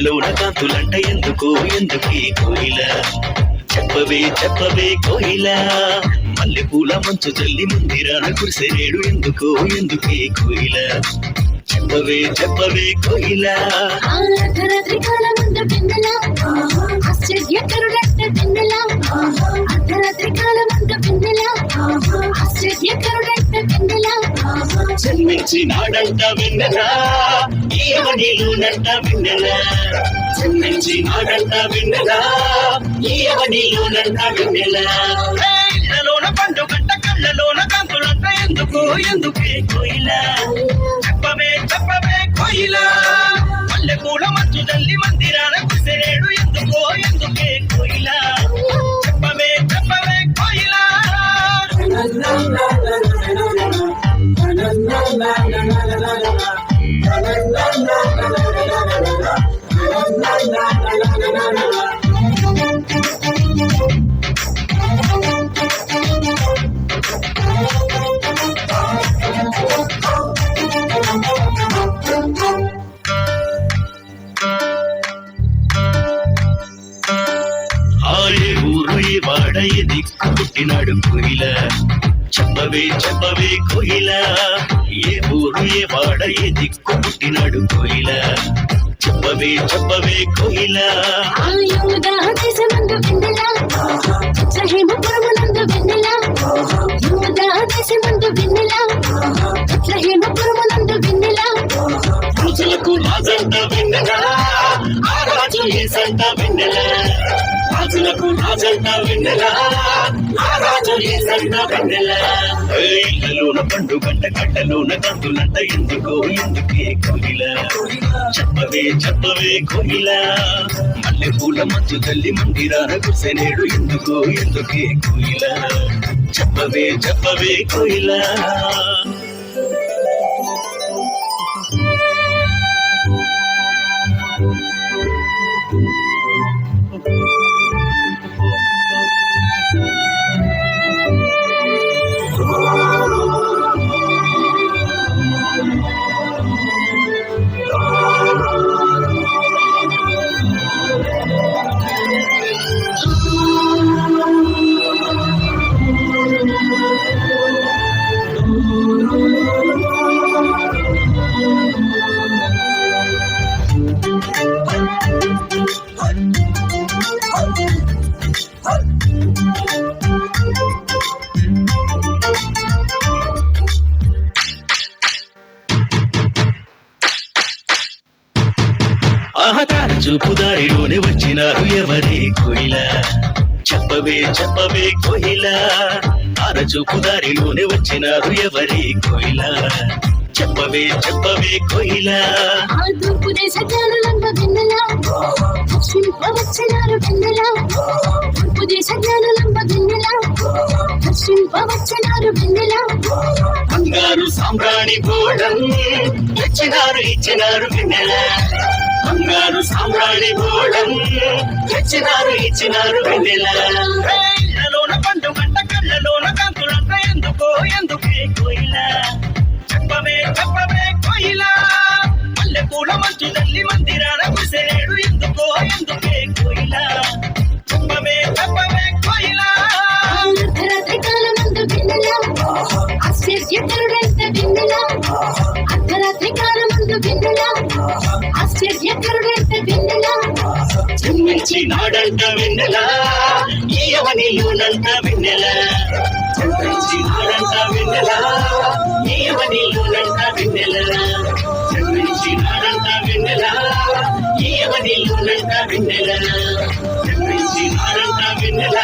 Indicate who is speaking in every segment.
Speaker 1: కళ్ళలోన కాంతులంట ఎందుకు ఎందుకీ కోయిల చెప్పవే చెప్పవే కోయిల మల్లెపూల మంచు జల్లి మందిరాన కురిసేడు ఎందుకు ఎందుకే కోయిల చెప్పవే చెప్పవే కోయిల
Speaker 2: అర్ధరాత్రి కాలమందు వెన్నెల ఆశ్చర్యకరుడంట వెన్నెల అర్ధరాత్రి కాలమందు వెన్నెల ఆశ్చర్యకరుడంట వెన్నెల
Speaker 1: జన్మించినాడంట వెన్నెల ఈయవనిలోనంట వెన్నెల జన్మించినాడంట వెన్నెల ఈయవనిలోనంట వెన్నెల కళ్ళలోన పండుగంట కళ్ళలోన కాంతులంట ఎందుకు ఎందుకే కోయిల చెప్పవే చెప్పవే కోయిల మల్లెపూల మంచు జల్లి మందిరాన కురిసేడు ఎందుకో ఎందుకే కోయిల చెప్పవే చెప్పవే కోయిల వాడ దిక్కు పుట్టినాడు కోయిల చెప్పవే చెప్పవే కోయిల ఏ ఊరు ఏ వాడ ఏ దిక్కు పుట్టినాడు కోయిల చెప్పవే చెప్పవే కోయిల
Speaker 2: దేశమందు వెన్నెల హేమపురమునందు వెన్నెల దేశమందు వెన్నెల హేమపురమునందు వెన్నెల
Speaker 1: రోజులకు రాజంట వెన్నెల ఆ రాజు ఏసంట వెన్నెల రాజులకు రాజంట వెన్నెల ఆ రాజు ఏసంట వెన్నెల ఇళ్ళలోన పండుగంట కట్టలోన కందులంట ఎందుకో ఎందుకే కోయిల చెప్పవే చెప్పవే కోయిల మల్లెపూల మంచు తల్లి మందిరాన కురిసేడు ఎందుకో ఎందుకే కోయిల చెప్పవే చెప్పవే కోయిల చూపుదారిలోనే వచ్చినారు ఎవరే కోయిల చెప్పవే చెప్పవే కోయిల చూపుదారిలోనే వచ్చినారు ఎవరే కోయిల చెప్పవే చెప్పవే కోయిల
Speaker 2: తూర్పు దేశ జ్ఞానులంబ వెన్నెల దక్షింపవచ్చినారు వెన్నెల తూర్పు దేశ జ్ఞానులంబ వెన్నెల దక్షింపవచ్చినారు వెన్నెల
Speaker 1: బంగారు సామ్రాణి గోడం ఇచ్చినారు ఇచ్చినారు వెన్నెల బంగారు సామ్రాణి గోడం ఇచ్చినారు వెన్నెల కళ్ళలోన పండుగంట కళ్ళలోన కాంతులంట ఎందుకో ఎందుకే కోయిల చెప్పవే చెప్పవే కోయిల మల్లెపూల మంచు తల్లి మందిరాన కురిసేడు ఎందుకో ఎందుకే కోయిల చెప్పవే చెప్పవే కోయిల
Speaker 2: అర్ధరాత్రి కాలమందు వెన్నెల ఆశ్చర్యకరుడంట వెన్నెల అర్ధరాత్రి కాలమందు వెన్నెల ఆశ్చర్యకరుడంట వెన్నెల
Speaker 1: జన్మించినాడంట వెన్నెల ఈయవనిలోనంట వెన్నెల జన్మించినాడంట వెన్నెల ఈయవనిలోనంట వెన్నెల జన్మించినాడంట వెన్నెల ఈయవనిలోనంట వెన్నెల జన్మించినాడంట వెన్నెల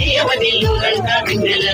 Speaker 1: ఈయవనిలోనంట వెన్నెల